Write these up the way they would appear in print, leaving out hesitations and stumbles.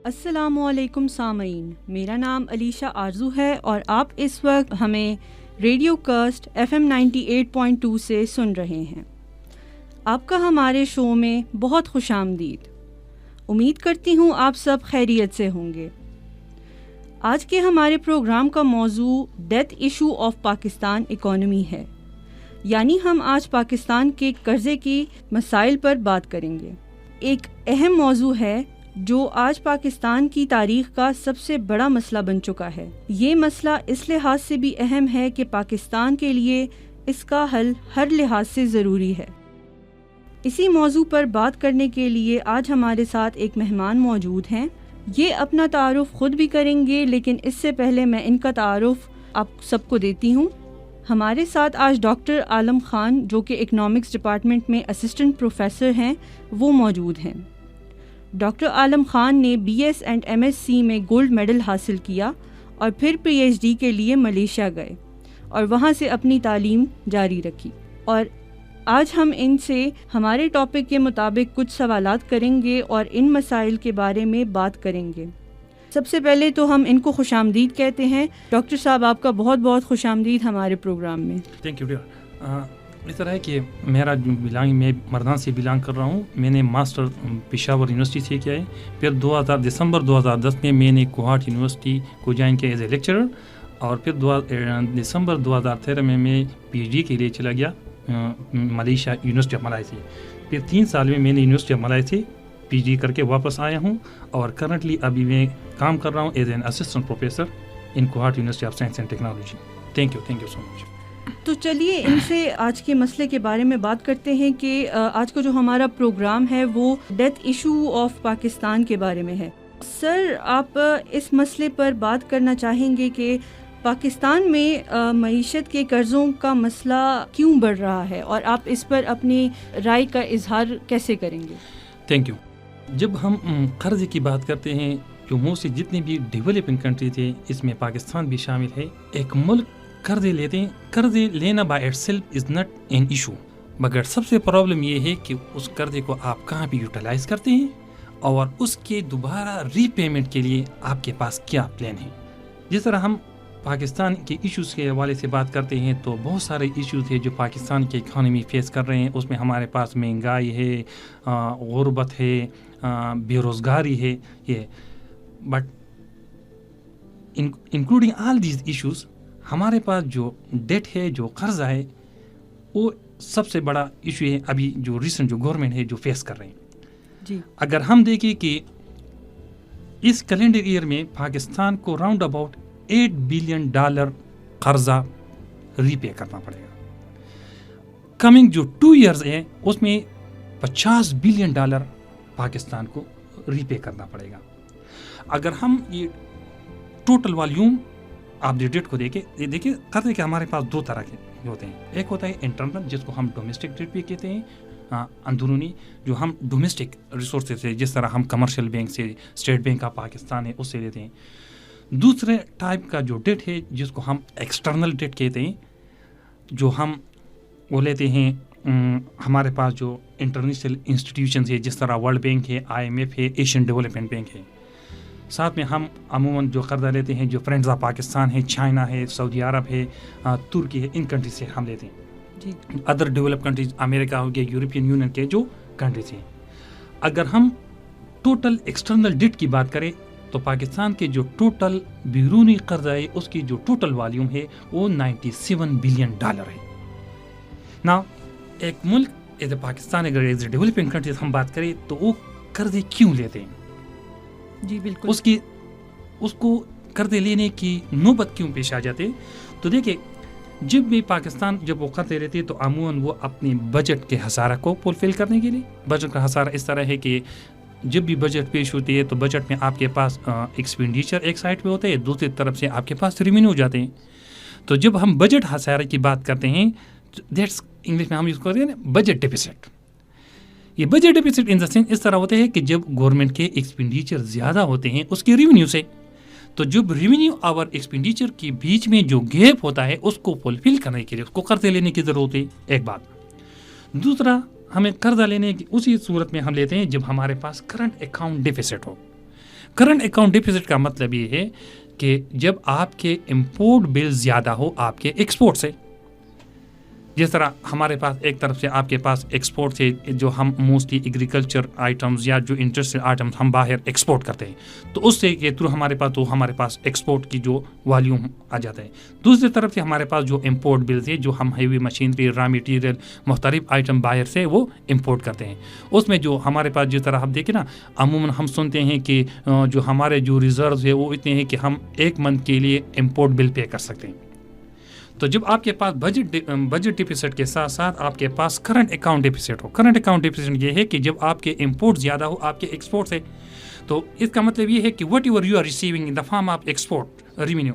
السلام علیکم سامعین، میرا نام علیشہ آرزو ہے اور آپ اس وقت ہمیں ریڈیو کاسٹ FM 98.2 سے سن رہے ہیں۔ آپ کا ہمارے شو میں بہت خوش آمدید۔ امید کرتی ہوں آپ سب خیریت سے ہوں گے۔ آج کے ہمارے پروگرام کا موضوع death issue of Pakistan economy ہے، یعنی ہم آج پاکستان کے قرضے کی مسائل پر بات کریں گے۔ ایک اہم موضوع ہے جو آج پاکستان کی تاریخ کا سب سے بڑا مسئلہ بن چکا ہے۔ یہ مسئلہ اس لحاظ سے بھی اہم ہے کہ پاکستان کے لیے اس کا حل ہر لحاظ سے ضروری ہے۔ اسی موضوع پر بات کرنے کے لیے آج ہمارے ساتھ ایک مہمان موجود ہیں۔ یہ اپنا تعارف خود بھی کریں گے، لیکن اس سے پہلے میں ان کا تعارف آپ سب کو دیتی ہوں۔ ہمارے ساتھ آج ڈاکٹر عالم خان، جو کہ اکنامکس ڈپارٹمنٹ میں اسسٹنٹ پروفیسر ہیں، وہ موجود ہیں۔ ڈاکٹر عالم خان نے BS اینڈ MSc میں گولڈ میڈل حاصل کیا اور پھر PhD کے لیے ملیشیا گئے اور وہاں سے اپنی تعلیم جاری رکھی، اور آج ہم ان سے ہمارے ٹاپک کے مطابق کچھ سوالات کریں گے اور ان مسائل کے بارے میں بات کریں گے۔ سب سے پہلے تو ہم ان کو خوش آمدید کہتے ہیں۔ ڈاکٹر صاحب، آپ کا بہت بہت خوش آمدید ہمارے پروگرام میں۔ Thank you dear. اس طرح ہے کہ میرا جو میں مردان سے بلانگ کر رہا ہوں۔ میں نے ماسٹر پشاور یونیورسٹی سے کیا ہے، پھر دسمبر 2010 میں میں نے کوہاٹ یونیورسٹی کو جوائن کیا ایز اے لیکچرر، اور پھر دسمبر 2013 میں PhD کے لیے چلا گیا ملیشیا یونیورسٹی آف ملائی سے۔ پھر 3 سال میں نے یونیورسٹی آف ملائی سے PhD کر کے واپس آیا ہوں، اور کرنٹلی ابھی میں کام کر رہا ہوں as an assistant professor in Kohat university of science and technology. Thank you so much. تو چلیے ان سے آج کے مسئلے کے بارے میں بات کرتے ہیں کہ آج کا جو ہمارا پروگرام ہے وہ ڈیتھ ایشو آف پاکستان کے بارے میں ہے۔ سر، آپ اس مسئلے پر بات کرنا چاہیں گے کہ پاکستان میں معیشت کے قرضوں کا مسئلہ کیوں بڑھ رہا ہے، اور آپ اس پر اپنی رائے کا اظہار کیسے کریں گے؟ Thank you. جب ہم قرض کی بات کرتے ہیں، جو موسٹلی جتنے بھی ڈیولپنگ کنٹری تھے اس میں پاکستان بھی شامل ہے، ایک ملک قرضے لیتے ہیں۔ قرضے لینا by itself is not an issue, مگر سب سے پرابلم یہ ہے کہ اس قرضے کو آپ کہاں پہ یوٹیلائز کرتے ہیں اور اس کے دوبارہ ری پیمنٹ کے لیے آپ کے پاس کیا پلان ہے۔ جس طرح ہم پاکستان کے ایشوز کے حوالے سے بات کرتے ہیں تو بہت سارے ایشوز ہیں جو پاکستان کی اکانومی فیس کر رہے ہیں۔ اس میں ہمارے پاس مہنگائی ہے، غربت ہے، بے روزگاری ہے، یہ but including all these issues ہمارے پاس جو ڈیٹ ہے، جو قرضہ ہے، وہ سب سے بڑا ایشو ہے ابھی جو ریسنٹ جو گورنمنٹ ہے جو فیس کر رہے ہیں۔ جی، اگر ہم دیکھیں کہ اس کیلنڈر ایئر میں پاکستان کو راؤنڈ اباؤٹ $8 بلین قرضہ ری پے کرنا پڑے گا۔ کمنگ جو 2 ایئرز ہے اس میں $50 بلین پاکستان کو ری پے کرنا پڑے گا۔ اگر ہم یہ ٹوٹل والیوم آپ ڈیٹ کو دیکھیں قرضے کے ہمارے پاس 2 طرح کے ہوتے ہیں۔ ایک ہوتا ہے انٹرنل، جس کو ہم ڈومیسٹک ڈیٹ بھی کہتے ہیں، اندرونی، جو ہم ڈومیسٹک ریسورسز سے، جس طرح ہم کمرشل بینک سے، اسٹیٹ بینک آف پاکستان ہے، اس سے لیتے ہیں۔ دوسرے ٹائپ کا جو ڈیٹ ہے جس کو ہم ایکسٹرنل ڈیٹ کہتے ہیں، جو ہم وہ لیتے ہیں ہمارے پاس جو انٹرنیشنل انسٹیٹیوشنز ہے، جس طرح ورلڈ بینک ہے، IMF ہے، ایشین ڈیولپمنٹ بینک ہے۔ ساتھ میں ہم عموماً جو قرضہ لیتے ہیں جو فرینڈز آف پاکستان ہے، چائنا ہے، سعودی عرب ہے، ترکی ہے، ان کنٹریز سے ہم لیتے ہیں۔ جی، ادر ڈیولپ کنٹریز امریکہ ہو گیا، یورپین یونین کے جو کنٹریز ہیں۔ اگر ہم ٹوٹل ایکسٹرنل ڈیٹ کی بات کریں تو پاکستان کے جو ٹوٹل بیرونی قرضہ ہے اس کی جو ٹوٹل والیوم ہے وہ $97 بلین ہے۔ نا ایک ملک ایز اے پاکستان، اگر ایز اے ڈیولپنگ کنٹریز ہم بات کریں تو وہ قرضے کیوں لیتے ہیں؟ جی بالکل، اس کو قرضے لینے کی نوبت کیوں پیش آ جاتے؟ تو دیکھیں، جب بھی پاکستان جب وہ قرضے لیتے تو عموماً وہ اپنے بجٹ کے خسارہ کو فلفل کرنے کے لیے، بجٹ کا خسارہ اس طرح ہے کہ جب بھی بجٹ پیش ہوتی ہے تو بجٹ میں آپ کے پاس ایکسپینڈیچر ایک سائڈ پہ ہوتا ہے، دوسری طرف سے آپ کے پاس ریونیو جاتے ہیں۔ تو جب ہم بجٹ خسارے کی بات کرتے ہیں، دیٹس انگلش میں ہم یوز کرتے ہیں بجٹ ڈیفیسٹ۔ یہ budget deficit in the sense اس طرح ہوتے ہیں کہ جب گورنمنٹ کے ایکسپینڈیچر زیادہ ہوتے ہیں اس کے ریونیو سے، تو جب ریونیو اور ایکسپینڈیچر کے بیچ میں جو گیپ ہوتا ہے اس کو فلفل کرنے کے لیے اس کو قرضے لینے کی ضرورت ہے، ایک بات۔ دوسرا، ہمیں قرضہ لینے کی اسی صورت میں ہم لیتے ہیں جب ہمارے پاس کرنٹ اکاؤنٹ ڈیفیسٹ ہو۔ کرنٹ اکاؤنٹ ڈیفیسٹ کا مطلب یہ ہے کہ جب آپ کے امپورٹ بل زیادہ ہو آپ کے ایکسپورٹ سے. جس طرح ہمارے پاس ایک طرف سے آپ کے پاس ایکسپورٹ سے جو ہم موسٹلی ایگریکلچر آئٹمز یا جو انڈسٹریل آئٹمز ہم باہر ایکسپورٹ کرتے ہیں, تو اس سے کے تھرو ہمارے پاس ایکسپورٹ کی جو والیوم آ جاتا ہے. دوسری طرف سے ہمارے پاس جو امپورٹ بلز ہیں, جو ہم ہیوی مشینری, را مٹیریل, مختلف آئٹم باہر سے وہ امپورٹ کرتے ہیں, اس میں جو ہمارے پاس جس طرح ہم دیکھیں نا, عموماً ہم سنتے ہیں کہ جو ہمارے جو ریزروز ہے وہ اتنے ہیں کہ ہم 1 منتھ کے لیے امپورٹ بل پے کر سکتے ہیں. تو جب آپ کے پاس بجٹ ڈیفیسٹ کے ساتھ ساتھ آپ کے پاس کرنٹ اکاؤنٹ ڈیفیسٹ ہو, کرنٹ اکاؤنٹ ڈیفیسٹ یہ ہے کہ جب آپ کے امپورٹ زیادہ ہو آپ کے ایکسپورٹ سے, تو اس کا مطلب یہ ہے کہ whatever you are receiving in the form of export revenue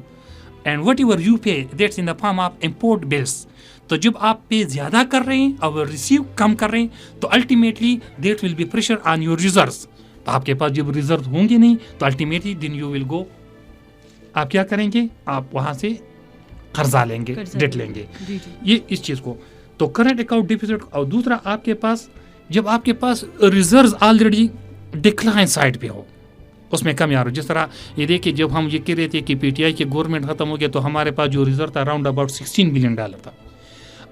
and whatever you pay that's in the form of import bills. تو جب آپ پے زیادہ کر رہے ہیں اور ریسیو کم کر رہے ہیں, تو ultimately that will be pressure on your reserves. تو آپ کے پاس جب ریزرو ہوں گے نہیں تو الٹیمیٹلی دین یو ول گو, آپ کیا کریں گے, آپ وہاں سے قرضہ لیں گے, ڈیٹ لیں گے. یہ اس چیز کو تو کرنٹ اکاؤنٹ ڈیفیسٹ. اور دوسرا آپ کے پاس جب آپ کے پاس ریزروز آلریڈی ڈکلائن سائڈ پہ ہو, اس میں کمی آ رہا ہے. جس طرح یہ دیکھیے جب ہم یہ کہہ رہے تھے کہ پی ٹی آئی کی گورنمنٹ ختم ہو گیا تو ہمارے پاس جو ریزرو تھا اراؤنڈ اباؤٹ $16 بلین تھا.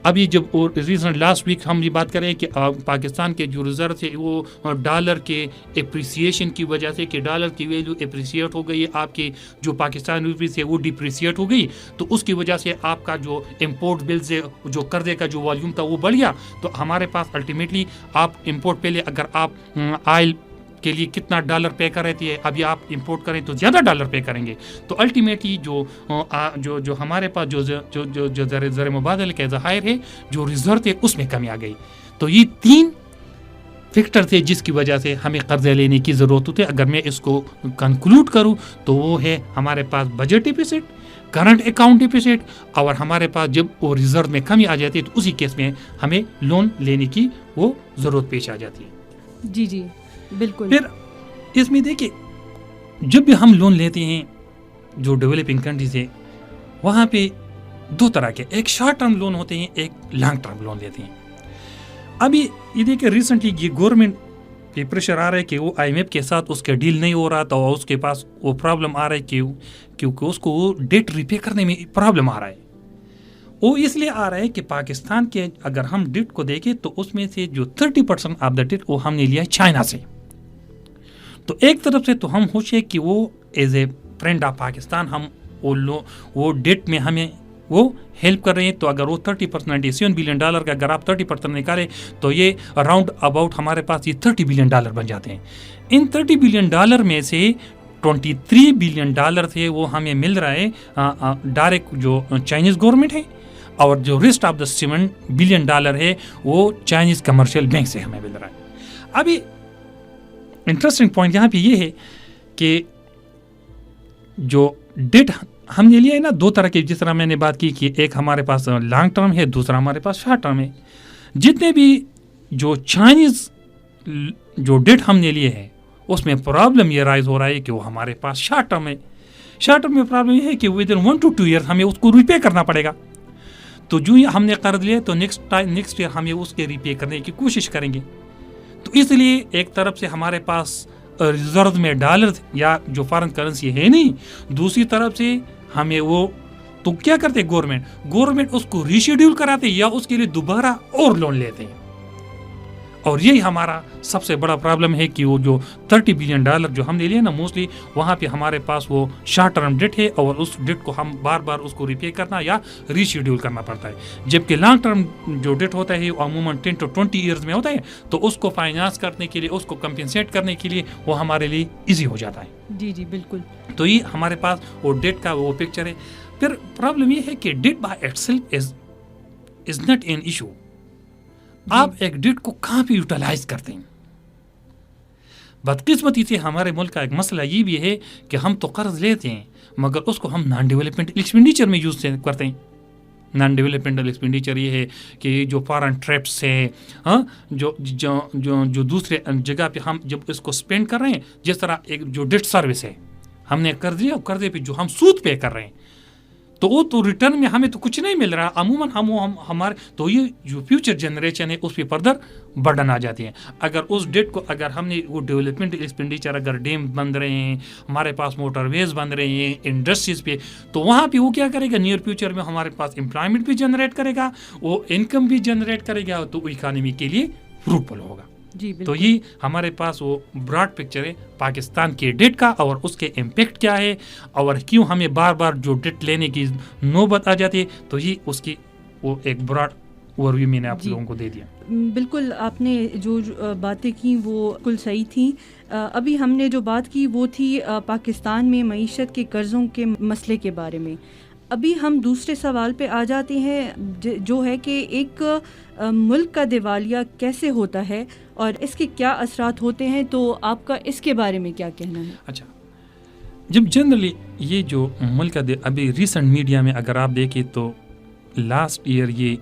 ابھی جب ریسنٹ لاسٹ ویک ہم یہ بات کریں کہ پاکستان کے جو ریزرو تھے وہ ڈالر کے اپریسیشن کی وجہ سے, کہ ڈالر کی ویلیو اپریسیٹ ہو گئی, آپ کے جو پاکستان روپی سے وہ ڈپریسیٹ ہو گئی, تو اس کی وجہ سے آپ کا جو امپورٹ بل سے جو قرضے کا جو والیوم تھا وہ بڑھ گیا. تو ہمارے پاس الٹیمیٹلی آپ امپورٹ پہلے اگر آپ آئل کے لیے کتنا ڈالر پے کر رہے تھے, ابھی آپ امپورٹ کریں تو زیادہ ڈالر پے کریں گے. تو الٹیمیٹلی جو ہمارے پاس جو زر مبادلے کا ذخائر ہے, جو ریزرو تھے, اس میں کمی آ گئی. تو یہ 3 فیکٹر تھے جس کی وجہ سے ہمیں قرضے لینے کی ضرورت ہوتی ہے. اگر میں اس کو کنکلوڈ کروں تو وہ ہے ہمارے پاس budget deficit, current account deficit, اور ہمارے پاس جب وہ ریزرو میں کمی آ جاتی ہے تو اسی کیس میں ہمیں لون لینے کی وہ ضرورت پیش آ جاتی ہے. جی جی بالکل. پھر اس میں دیکھیں جب بھی ہم لون لیتے ہیں جو ڈیولپنگ کنٹریز ہے, وہاں پہ 2 طرح کے, ایک شارٹ ٹرم لون ہوتے ہیں, ایک لانگ ٹرم لون لیتے ہیں. ابھی یہ دیکھیں ریسنٹلی یہ گورنمنٹ پہ پریشر آ رہا ہے کہ وہ آئی ایم ایف کے ساتھ اس کے ڈیل نہیں ہو رہا, تو اس کے پاس وہ پرابلم آ رہا ہے کیونکہ اس کو وہ ڈیٹ ریپے کرنے میں پرابلم آ رہا ہے. وہ اس لیے آ رہا ہے کہ پاکستان کے اگر ہم ڈیٹ کو دیکھیں تو اس میں سے جو 30% آف دا ڈیٹ وہ ہم نے لیا ہے چائنا سے. تو ایک طرف سے تو ہم خوش ہیں کہ وہ as a friend of Pakistan ہم وہ ڈیٹ میں ہمیں وہ ہیلپ کر رہے ہیں. تو اگر وہ 30% $97 بلین کا اگر آپ 30% نکالیں تو یہ اراؤنڈ اباؤٹ ہمارے پاس یہ $30 بلین بن جاتے ہیں. ان $30 بلین میں سے $23 بلین تھے وہ ہمیں مل رہا ہے ڈائریکٹ جو چائنیز گورنمنٹ ہے, اور جو ریسٹ آف دا $7 بلین ہے وہ چائنیز کمرشل بینک سے ہمیں مل رہا ہے. ابھی انٹرسٹنگ پوائنٹ یہاں پہ یہ ہے کہ جو ڈیٹ ہم نے لیا ہے نا 2 طرح کے, جس طرح میں نے بات کی کہ ایک ہمارے پاس لانگ ٹرم ہے, دوسرا ہمارے پاس شارٹ ٹرم ہے. جتنے بھی جو چائنیز جو ڈیٹ ہم نے لیے ہیں اس میں پرابلم یہ رائز ہو رہا ہے کہ وہ ہمارے پاس شارٹ ٹرم ہے. شارٹ ٹرم میں پرابلم یہ ہے کہ ود ان 1 to 2 ایئر ہمیں اس کو ریپے کرنا پڑے گا. تو جو ہم نے قرض لیا تو نیکسٹ ایئر ہمیں اس کے ریپے کرنے کی کوشش کریں گے. تو اس لیے ایک طرف سے ہمارے پاس ریزرو میں ڈالر یا جو فارن کرنسی ہے نہیں, دوسری طرف سے ہمیں وہ تو کیا کرتے گورنمنٹ اس کو ریشیڈیول کراتے یا اس کے لیے دوبارہ اور لون لیتے ہیں. اور یہی ہمارا سب سے بڑا پرابلم ہے کہ وہ جو $30 بلین جو ہم نے لیے نا موسٹلی وہاں پہ ہمارے پاس وہ شارٹ ٹرم ڈیٹ ہے, اور اس ڈیٹ کو ہم بار بار اس کو ریپے کرنا یا ریشیڈیول کرنا پڑتا ہے. جبکہ لانگ ٹرم جو ڈیٹ ہوتا ہے وہ عموماً 10 to 20 ایئرز میں ہوتا ہے, تو اس کو فائنانس کرنے کے لیے, اس کو کمپنسیٹ کرنے کے لیے وہ ہمارے لیے ایزی ہو جاتا ہے. جی جی بالکل. تو یہ ہمارے پاس وہ ڈیٹ کا وہ پکچر ہے. پھر پرابلم یہ ہے کہ debt by itself is not an issue. آپ ایک ڈیٹ کو کہاں پہ یوٹیلائز کرتے ہیں. بدقسمتی سے ہمارے ملک کا ایک مسئلہ یہ بھی ہے کہ ہم تو قرض لیتے ہیں مگر اس کو ہم نان ڈیولپمنٹ ایکسپینڈیچر میں یوز کرتے ہیں. نان ڈیولپمنٹل ایکسپینڈیچر یہ ہے کہ جو فارن ٹرپس ہے, جو دوسرے جگہ پہ ہم جب اس کو اسپینڈ کر رہے ہیں, جس طرح ایک جو ڈیٹ سروس ہے ہم نے قرض لیا, قرضے پہ جو ہم سود پے کر رہے ہیں, تو ریٹرن میں ہمیں تو کچھ نہیں مل رہا. عموماً ہم ہمارے تو یہ جو فیوچر جنریشن ہے اس پہ فردر برڈن آ جاتی ہے. اگر اس ڈیٹ کو اگر ہم نے وہ ڈیولپمنٹ ایکسپینڈیچر اگر ڈیم بن رہے ہیں, ہمارے پاس موٹر ویز بن رہے ہیں انڈسٹریز پہ, تو وہاں پہ وہ کیا کرے گا, نیئر فیوچر میں ہمارے پاس امپلائمنٹ بھی جنریٹ کرے گا, وہ انکم بھی جنریٹ کرے گا, تو اکانومی کے لیے فروٹفل ہوگا. تو یہ ہمارے پاس وہ براڈ پکچر ہے پاکستان کے ڈیٹ کا اور اس کے امپیکٹ کیا ہے اور کیوں ہمیں بار بار جو ڈیٹ لینے کی نوبت آ جاتی ہے. تو یہ اس کی وہ ایک براڈ اوور ویو میں نے آپ لوگوں کو دے دیا. بالکل آپ نے جو باتیں کی وہ بالکل صحیح تھیں. ابھی ہم نے جو بات کی وہ تھی پاکستان میں معیشت کے قرضوں کے مسئلے کے بارے میں. ابھی ہم دوسرے سوال پہ آ جاتے ہیں جو ہے کہ ایک ملک کا دیوالیہ کیسے ہوتا ہے اور اس کے کیا اثرات ہوتے ہیں, تو آپ کا اس کے بارے میں کیا کہنا ہے؟ اچھا, جب جنرلی یہ جو ملک کا ابھی ریسنٹ میڈیا میں اگر آپ دیکھیں تو لاسٹ ایئر یہ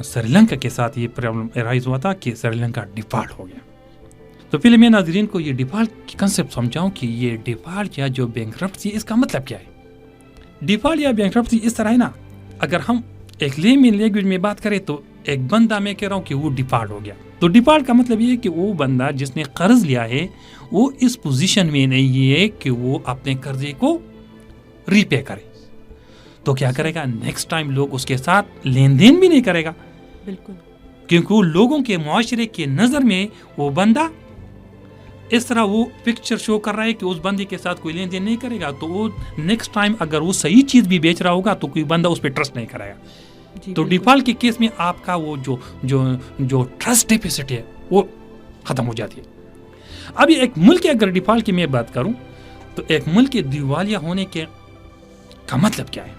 سری لنکا کے ساتھ یہ پرابلم ارائز ہوا تھا کہ سری لنکا ڈیفالٹ ہو گیا. تو پہلے میں ناظرین کو یہ ڈیفالٹ کی کنسیپٹ سمجھاؤں کہ یہ ڈیفالٹ یا جو بینکرپسی اس کا مطلب کیا ہے. ڈیفالٹ یا بینکرپسی اس طرح ہے نا, اگر ہم ایک لینگویج میں بات کریں تو ایک بندہ میں کہہ رہا ہوں کہ وہ ڈیفالٹ ہو گیا, تو ڈیفالٹ کا مطلب یہ ہے کہ وہ بندہ جس نے قرض لیا ہے وہ اس پوزیشن میں نہیں ہے کہ وہ اپنے قرضے کو ری پے کرے. تو کیا کرے گا, نیکسٹ ٹائم لوگ اس کے ساتھ لین دین بھی نہیں کرے گا. بالکل, کیونکہ وہ لوگوں کے معاشرے کے نظر میں وہ بندہ اس طرح وہ پکچر شو کر رہا ہے کہ اس بندے کے ساتھ کوئی لین دین نہیں کرے گا, تو وہ نیکسٹ ٹائم اگر وہ صحیح چیز بھی بیچ رہا ہوگا تو کوئی بندہ اس پہ ٹرسٹ نہیں کرے گا. تو ڈیفالٹ کے کیس میں آپ کا وہ جو ٹرسٹ ڈیفیسٹ ہے وہ ختم ہو جاتی ہے. ابھی ایک ملک کے اگر ڈیفالٹ کی میں بات کروں تو ایک ملک کے دیوالیہ ہونے کا مطلب کیا ہے.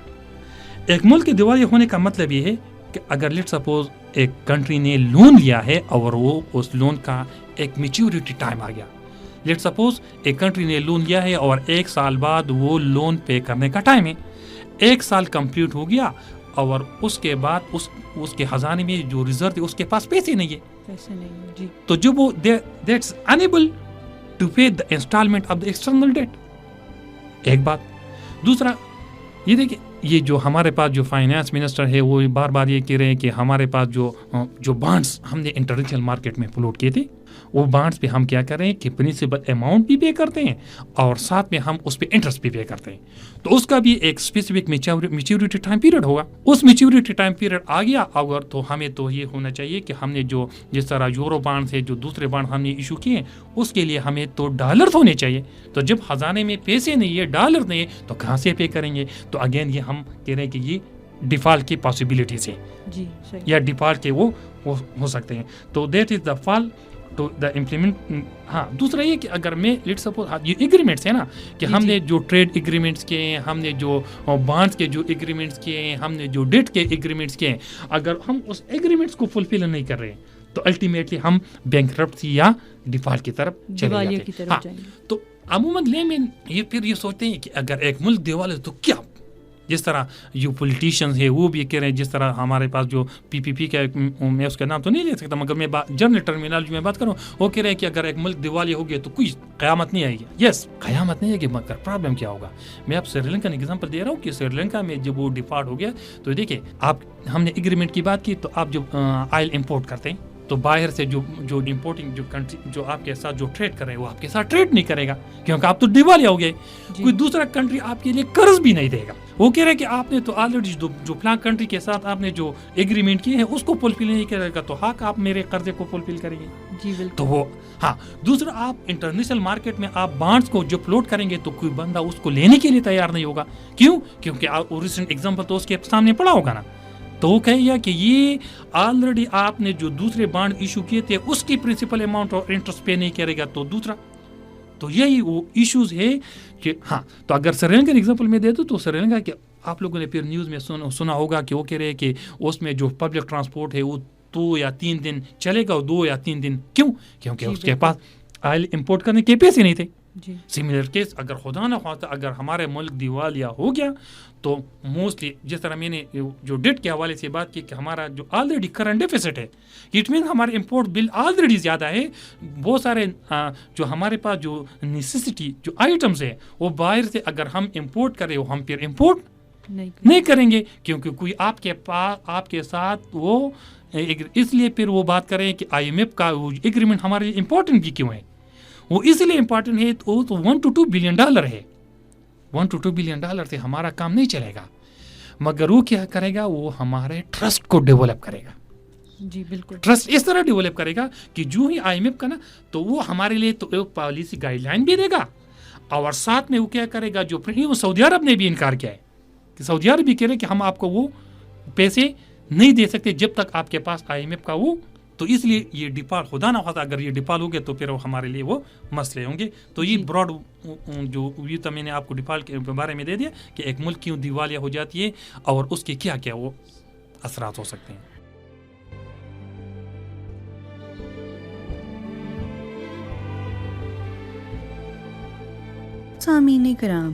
ایک ملک کے دیوالیہ ہونے کا مطلب یہ ہے کہ اگر لیٹ سپوز ایک کنٹری نے لون لیا ہے اور وہ اس لون کا ایک میچیورٹی ٹائم آ گیا. لیٹ سپوز ایک کنٹری نے لون لیا ہے اور 1 سال بعد وہ لون پے کرنے کا ٹائم ہے. 1 سال کمپلیٹ ہو گیا اور اس کے بعد اس کے خزانے میں جو ریزرو ہے اس کے پاس پیسے نہیں ہے. تو جب وہ that's unable to pay the instalment of the external debt. ایک بات. دوسرا یہ دیکھیں, یہ جو ہمارے پاس جو فائنانس منسٹر ہے وہ بار بار یہ کہہ رہے ہیں کہ ہمارے پاس جو بانڈس ہم نے انٹرنیشنل مارکیٹ میں فلوٹ کیے تھے, وہ بانڈس پہ ہم کیا کر رہے ہیں کہ پرنسپل اماؤنٹ بھی پے کرتے ہیں اور ساتھ میں ہم اس پہ انٹرسٹ بھی پے کرتے ہیں. تو اس کا بھی ایک اسپیسیفک میچیورٹی ٹائم پیریڈ ہوگا. اس میچیورٹی ٹائم پیریڈ آ گیا اگر تو ہمیں تو یہ ہونا چاہیے کہ ہم نے جو جس طرح یورو بانڈ سے جو دوسرے بانڈ ہم نے ایشو کیے اس کے لیے ہمیں تو ڈالر ہونے چاہیے. تو جب خزانے میں پیسے نہیں ہے, ڈالر نہیں ہے, تو کہاں سے پے کریں گے. تو اگین یہ ہم کہہ رہے ہیں کہ یہ ڈیفالٹ کی پاسبلٹیز ہیں یا ڈیفالٹ کے وہ ہو سکتے ہیں. تو دیٹ از دا فال تو دا امپلیمنٹ. ہاں, دوسرا یہ کہ اگر میں لیٹ سپوز یہ ایگریمنٹس ہیں نا کہ ہم نے جو ٹریڈ ایگریمنٹس کیے ہیں, ہم نے جو بانڈس کے جو ایگریمنٹس کیے ہیں, ہم نے جو ڈیٹ کے ایگریمنٹس کیے ہیں, اگر ہم اس ایگریمنٹس کو فلفل نہیں کر رہے ہیں تو الٹیمیٹلی ہم بینکرپسی یا ڈیفالٹ کی طرف چلے جاتے ہیں. ہاں, تو عموماً لیمن یہ پھر یہ سوچتے ہیں کہ اگر ایک ملک دیوالیہ تو کیا, جس طرح جو پولیٹیشنز ہیں وہ بھی کہہ رہے ہیں, جس طرح ہمارے پاس جو پی کا میں اس کا نام تو نہیں لے سکتا مگر میں جنرل ٹرمینالوجی میں بات کروں, وہ کہہ رہے ہیں کہ اگر ایک ملک دیوالیہ ہو گیا تو کوئی قیامت نہیں آئے گی. یس, قیامت نہیں آئے گی, مگر پرابلم کیا ہوگا. میں آپ سری لنکا کا ایگزامپل دے رہا ہوں کہ سری لنکا میں جب وہ ڈیفالٹ ہو گیا تو دیکھیں آپ, ہم نے ایگریمنٹ کی بات کی, تو آپ جو آئل امپورٹ کرتے ہیں تو باہر سے جو امپورٹنگ جو کنٹری جو آپ کے ساتھ جو ٹریڈ کر رہے ہیں وہ آپ کے ساتھ ٹریڈ نہیں کرے گا کیونکہ آپ تو دیوالیہ ہو گئے. کوئی دوسرا کنٹری آپ کے لیے قرض بھی نہیں دے گا. وہ کہہ رہے کہ آپ نے تو آلریڈی جو فلاں کنٹری کے ساتھ آپ نے جو ایگریمنٹ کیے ہیں اس کو فلفل نہیں کرے گا, تو حق آپ میرے قرضے کو فلفل کریں گے. جی بالکل. تو وہ ہاں, دوسرا آپ انٹرنیشنل مارکیٹ میں آپ بانڈس کو جو فلوٹ کریں گے تو کوئی بندہ اس کو لینے کے لیے تیار نہیں ہوگا. کیوں؟ کیونکہ ریسنٹ ایگزامپل تو اس کے سامنے پڑا ہوگا نا. تو وہ کہے گا کہ یہ آلریڈی آپ نے جو دوسرے بانڈ ایشو کیے تھے اس کی پرنسپل اماؤنٹ اور انٹرسٹ پے نہیں کرے گا. تو دوسرا تو یہی وہ ایشوز ہے کہ ہاں. تو اگر سری لنکا ایگزامپل میں دے دوں تو سری لنکا کے آپ لوگوں نے پھر نیوز میں سنا ہوگا کہ وہ کہہ رہے ہیں کہ اس میں جو پبلک ٹرانسپورٹ ہے وہ 2 یا 3 دن چلے گا, 2 یا 3 دن. کیوں؟ کیونکہ اس کے پاس آئل امپورٹ کرنے کے پیسے نہیں تھے. سملر کیس اگر خدا نہ خواستہ اگر ہمارے ملک دیوالیہ ہو گیا تو موسٹلی جس طرح میں نے جو ڈیٹ کے حوالے سے بات کی کہ ہمارا جو آلریڈی کرنٹ ڈیفیسٹ ہے, اٹ مین ہمارے امپورٹ بل آلریڈی زیادہ ہے. بہت سارے جو ہمارے پاس جو نیسیسٹی جو آئٹمس ہے وہ باہر سے اگر ہم امپورٹ کریں وہ ہم پھر امپورٹ نہیں کریں گے، کیونکہ کوئی آپ کے پاس آپ کے ساتھ وہ اس لیے پھر وہ بات کریں کہ آئی ایم ایف کا وہ ایگریمنٹ ہمارے لیے امپورٹنٹ بھی کیوں ہے. وہ اس لیے امپورٹنٹ ہے تو $1 to $2 billion ہے. $1 to $2 billion سے ہمارا کام نہیں چلے گا، مگر وہ کیا کرے گا، وہ ہمارے ٹرسٹ کو ڈیولپ کرے گا. جی بالکل، ٹرسٹ اس طرح ڈیولپ کرے گا کہ جو ہی آئی ایم ایف کا نا تو وہ ہمارے لیے تو ایک پالیسی گائیڈ لائن بھی دے گا، اور ساتھ میں وہ کیا کرے گا، جو وہ سعودی عرب نے بھی انکار کیا ہے کہ سعودی عرب بھی کہہ رہے کہ ہم آپ کو وہ پیسے نہیں دے سکتے جب تک آپ کے پاس آئی ایم ایف کا وہ، تو اس لیے یہ ڈیفالٹ خدا نہ خواستہ اگر یہ ڈیفالٹ ہو گیا تو پھر ہمارے لیے وہ مسئلے ہوں گے. تو یہ براڈ جو یہ تو میں نے آپ کو ڈیفالٹ کے بارے میں دے دیا کہ ایک ملک کیوں دیوالیہ ہو جاتی ہے اور اس کے کیا کیا وہ اثرات ہو سکتے ہیں. سامعین کرام،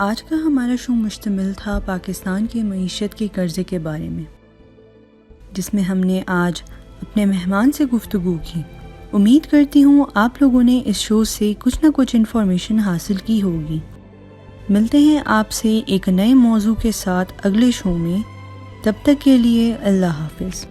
آج کا ہمارا شو مشتمل تھا پاکستان کی معیشت کے قرضے کے بارے میں، جس میں ہم نے آج اپنے مہمان سے گفتگو کی. امید کرتی ہوں آپ لوگوں نے اس شو سے کچھ نہ کچھ انفارمیشن حاصل کی ہوگی. ملتے ہیں آپ سے ایک نئے موضوع کے ساتھ اگلے شو میں. تب تک کے لیے اللہ حافظ.